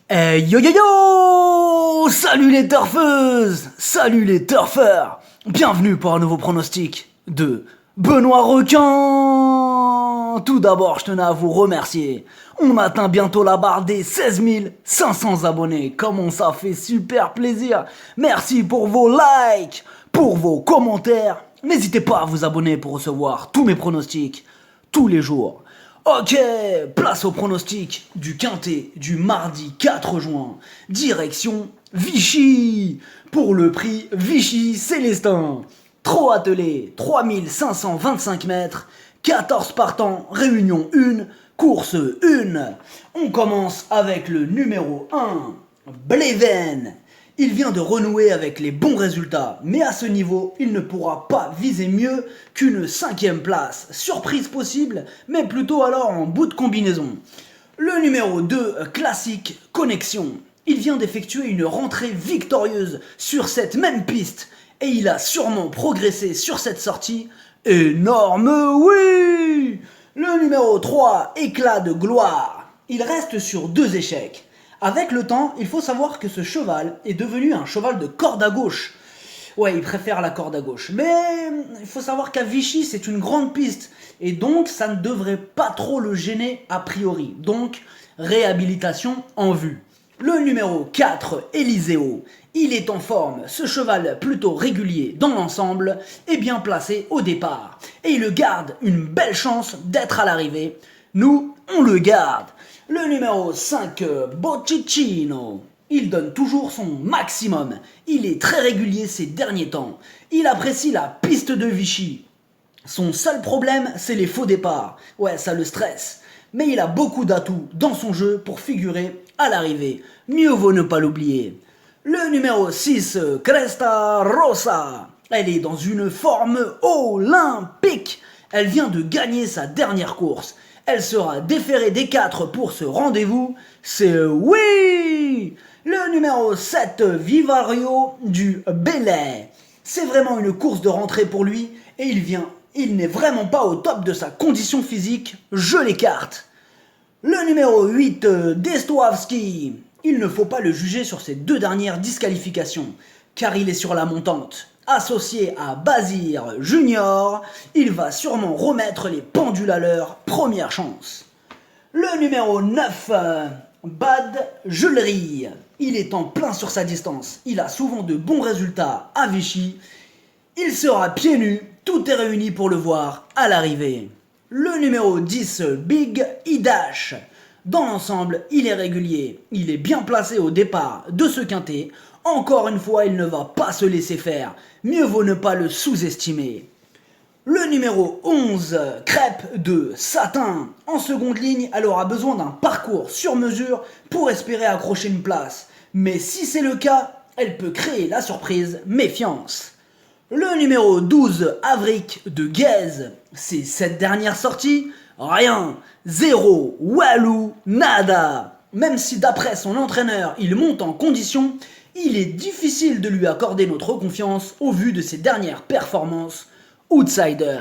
Hey yo yo yo! Salut les turfeuses! Salut les turfeurs! Bienvenue pour un nouveau pronostic de Benoît Requin! Tout d'abord, je tenais à vous remercier. On atteint bientôt la barre des 16 500 abonnés. Comment ça fait super plaisir! Merci pour vos likes, pour vos commentaires. N'hésitez pas à vous abonner pour recevoir tous mes pronostics tous les jours. Ok, place au pronostic du quintet du mardi 4 juin. Direction Vichy. Pour le prix Vichy Célestin. Trot attelé, 3525 mètres. 14 partants, réunion 1, course 1. On commence avec le numéro 1, Bleven. Il vient de renouer avec les bons résultats, mais à ce niveau, il ne pourra pas viser mieux qu'une 5e place. Surprise possible, mais plutôt alors en bout de combinaison. Le numéro 2, Classique Connexion. Il vient d'effectuer une rentrée victorieuse sur cette même piste, et il a sûrement progressé sur cette sortie. Énorme oui! Le numéro 3, Éclat de gloire. Il reste sur 2 échecs. Avec le temps, il faut savoir que ce cheval est devenu un cheval de corde à gauche. Ouais, il préfère la corde à gauche. Mais il faut savoir qu'à Vichy, c'est une grande piste. Et donc, ça ne devrait pas trop le gêner a priori. Donc, réhabilitation en vue. Le numéro 4, Eliseo. Il est en forme. Ce cheval plutôt régulier dans l'ensemble est bien placé au départ. Et il garde une belle chance d'être à l'arrivée. Nous, on le garde. Le numéro 5, Bocchicino. Il donne toujours son maximum. Il est très régulier ces derniers temps. Il apprécie la piste de Vichy. Son seul problème, c'est les faux départs. Ouais, ça le stresse. Mais il a beaucoup d'atouts dans son jeu pour figurer à l'arrivée. Mieux vaut ne pas l'oublier. Le numéro 6, Cresta Rossa. Elle est dans une forme olympique. Elle vient de gagner sa dernière course. Elle sera déférée des 4 pour ce rendez-vous. C'est oui! Le numéro 7, Vivario du Belay. C'est vraiment une course de rentrée pour lui et il n'est vraiment pas au top de sa condition physique. Je l'écarte. Le numéro 8, Destoavski. Il ne faut pas le juger sur ses 2 dernières disqualifications, car il est sur la montante. Associé à Bazir Junior, il va sûrement remettre les pendules à l'heure, première chance. Le numéro 9, Bad Julery. Il est en plein sur sa distance, il a souvent de bons résultats à Vichy. Il sera pieds nus, tout est réuni pour le voir à l'arrivée. Le numéro 10, Big Idash. Dans l'ensemble, il est régulier, il est bien placé au départ de ce quintet. Encore une fois, il ne va pas se laisser faire. Mieux vaut ne pas le sous-estimer. Le numéro 11, Crêpe de Satin. En seconde ligne, elle aura besoin d'un parcours sur mesure pour espérer accrocher une place. Mais si c'est le cas, elle peut créer la surprise, méfiance. Le numéro 12, Avric de Guèze. Ses 7 dernières sorties, rien, 0, walou, nada. Même si d'après son entraîneur, il monte en condition, il est difficile de lui accorder notre confiance au vu de ses dernières performances. Outsider.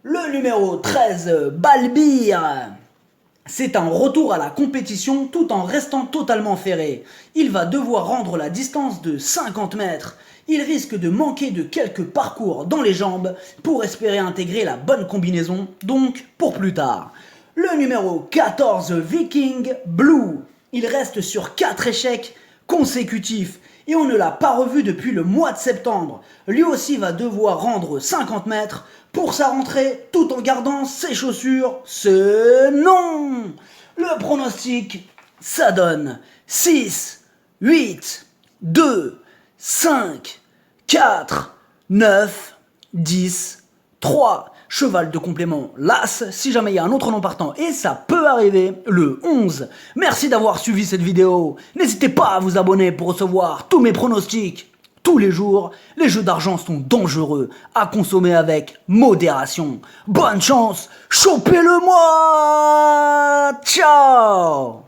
Le numéro 13, Balbir. C'est un retour à la compétition tout en restant totalement ferré. Il va devoir rendre la distance de 50 mètres. Il risque de manquer de quelques parcours dans les jambes pour espérer intégrer la bonne combinaison, donc pour plus tard. Le numéro 14, Viking Blue. Il reste sur 4 échecs consécutifs et on ne l'a pas revu depuis le mois de septembre. Lui aussi va devoir rendre 50 mètres pour sa rentrée tout en gardant ses chaussures. C'est non! Le pronostic, ça donne 6, 8, 2, 5, 4, 9, 10, 3. Cheval de complément, l'As, si jamais il y a un autre nom partant, et ça peut arriver, le 11. Merci d'avoir suivi cette vidéo. N'hésitez pas à vous abonner pour recevoir tous mes pronostics tous les jours. Les jeux d'argent sont dangereux, à consommer avec modération. Bonne chance, chopez-le moi! Ciao!